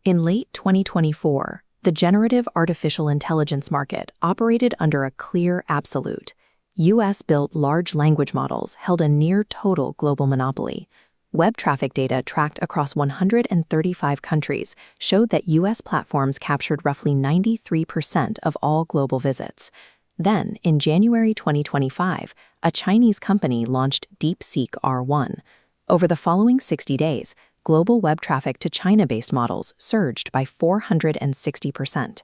In late 2024, the generative artificial intelligence market operated under a clear absolute. U.S.-built large language models held a near-total global monopoly. Web traffic data tracked across 135 countries showed that U.S. platforms captured roughly 93% of all global visits. Then, in January 2025, a Chinese company launched DeepSeek R1. Over the following 60 days, global web traffic to China-based models surged by 460%.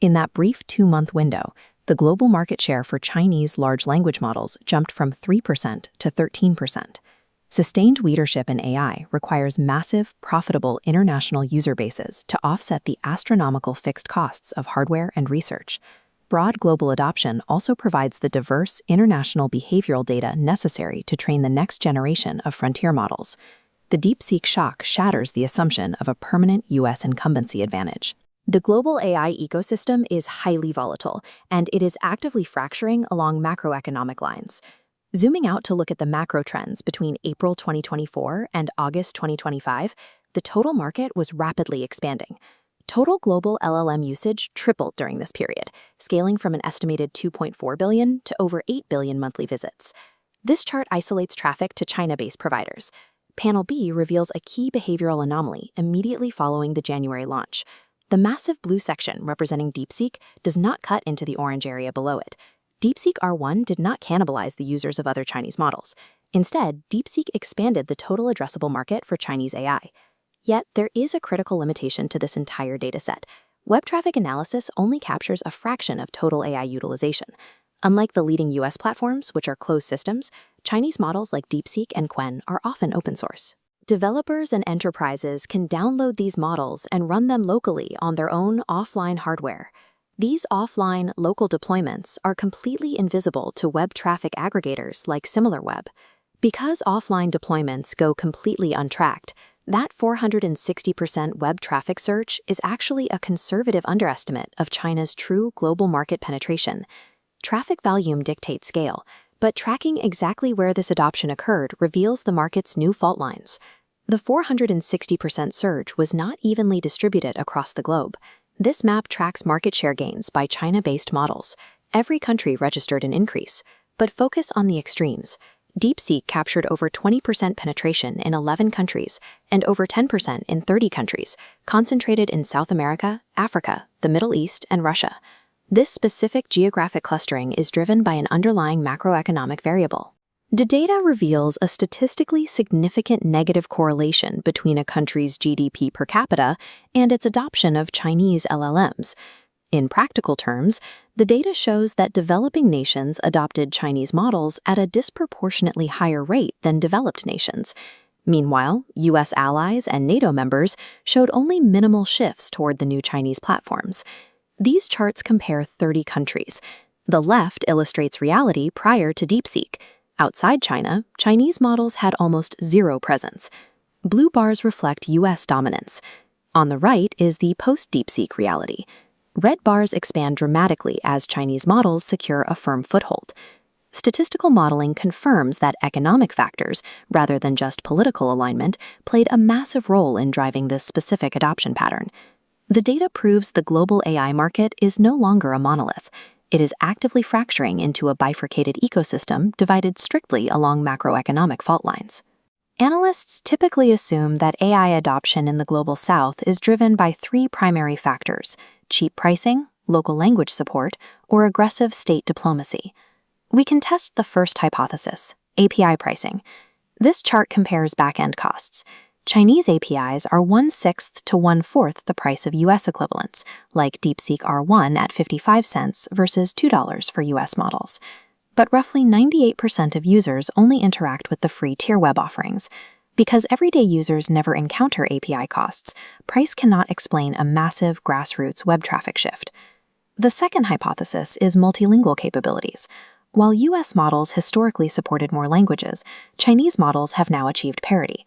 In that brief 2-month window, the global market share for Chinese large language models jumped from 3% to 13%. Sustained leadership in AI requires massive, profitable international user bases to offset the astronomical fixed costs of hardware and research. Broad global adoption also provides the diverse international behavioral data necessary to train the next generation of frontier models. The DeepSeek shock shatters the assumption of a permanent U.S. incumbency advantage. The global AI ecosystem is highly volatile, and it is actively fracturing along macroeconomic lines. Zooming out to look at the macro trends between April 2024 and August 2025, the total market was rapidly expanding. Total global LLM usage tripled during this period, scaling from an estimated 2.4 billion to over 8 billion monthly visits. This chart isolates traffic to China-based providers. Panel B reveals a key behavioral anomaly immediately following the January launch. The massive blue section representing DeepSeek does not cut into the orange area below it. DeepSeek R1 did not cannibalize the users of other Chinese models. Instead, DeepSeek expanded the total addressable market for Chinese AI. Yet, there is a critical limitation to this entire dataset. Web traffic analysis only captures a fraction of total AI utilization. Unlike the leading U.S. platforms, which are closed systems, Chinese models like DeepSeek and Qwen are often open source. Developers and enterprises can download these models and run them locally on their own offline hardware. These offline, local deployments are completely invisible to web traffic aggregators like SimilarWeb. Because offline deployments go completely untracked, that 460% web traffic surge is actually a conservative underestimate of China's true global market penetration. Traffic volume dictates scale, but tracking exactly where this adoption occurred reveals the market's new fault lines. The 460% surge was not evenly distributed across the globe. This map tracks market share gains by China-based models. Every country registered an increase, but focus on the extremes. DeepSeek captured over 20% penetration in 11 countries and over 10% in 30 countries, concentrated in South America, Africa, the Middle East, and Russia. This specific geographic clustering is driven by an underlying macroeconomic variable. The data reveals a statistically significant negative correlation between a country's GDP per capita and its adoption of Chinese LLMs. In practical terms, the data shows that developing nations adopted Chinese models at a disproportionately higher rate than developed nations. Meanwhile, U.S. allies and NATO members showed only minimal shifts toward the new Chinese platforms. These charts compare 30 countries. The left illustrates reality prior to DeepSeek. Outside China, Chinese models had almost zero presence. Blue bars reflect U.S. dominance. On the right is the post-DeepSeek reality. Red bars expand dramatically as Chinese models secure a firm foothold. Statistical modeling confirms that economic factors, rather than just political alignment, played a massive role in driving this specific adoption pattern. The data proves the global AI market is no longer a monolith. It is actively fracturing into a bifurcated ecosystem divided strictly along macroeconomic fault lines. Analysts typically assume that AI adoption in the global south is driven by 3 primary factors: cheap pricing, local language support, or aggressive state diplomacy. We can test the first hypothesis, API pricing. This chart compares back-end costs. Chinese APIs are 1/6 to 1/4 the price of U.S. equivalents, like DeepSeek R1 at 55 cents versus $2 for U.S. models. But roughly 98% of users only interact with the free tier web offerings. Because everyday users never encounter API costs, price cannot explain a massive grassroots web traffic shift. The second hypothesis is multilingual capabilities. While U.S. models historically supported more languages, Chinese models have now achieved parity.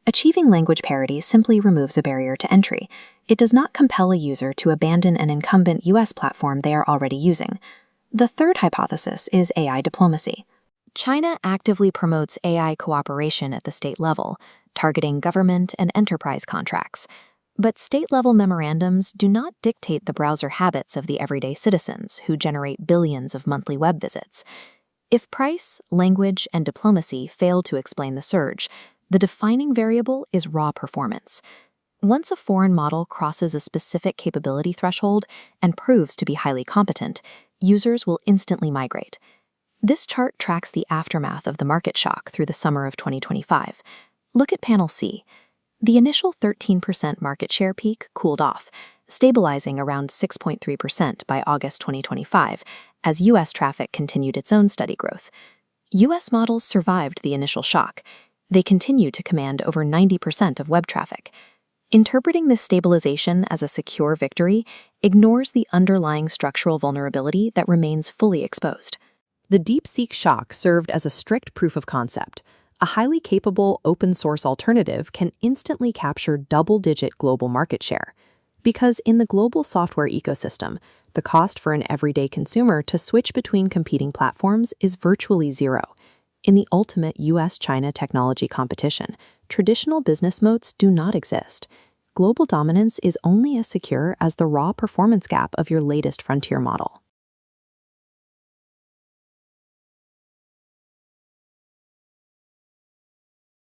Achieving language parity simply removes a barrier to entry. It does not compel a user to abandon an incumbent U.S. platform they are already using. The third hypothesis is AI diplomacy. China actively promotes AI cooperation at the state level, targeting government and enterprise contracts. But state-level memorandums do not dictate the browser habits of the everyday citizens who generate billions of monthly web visits. If price, language, and diplomacy fail to explain the surge, the defining variable is raw performance. Once a foreign model crosses a specific capability threshold and proves to be highly competent, users will instantly migrate. This chart tracks the aftermath of the market shock through the summer of 2025. Look at panel C. The initial 13% market share peak cooled off, stabilizing around 6.3% by August 2025, as U.S. traffic continued its own steady growth. U.S. models survived the initial shock. They continue to command over 90% of web traffic. Interpreting this stabilization as a secure victory ignores the underlying structural vulnerability that remains fully exposed. The DeepSeek shock served as a strict proof of concept. A highly capable open-source alternative can instantly capture double-digit global market share. Because in the global software ecosystem, the cost for an everyday consumer to switch between competing platforms is virtually zero. In the ultimate U.S. China technology competition, traditional business moats do not exist. Global dominance is only as secure as the raw performance gap of your latest frontier model.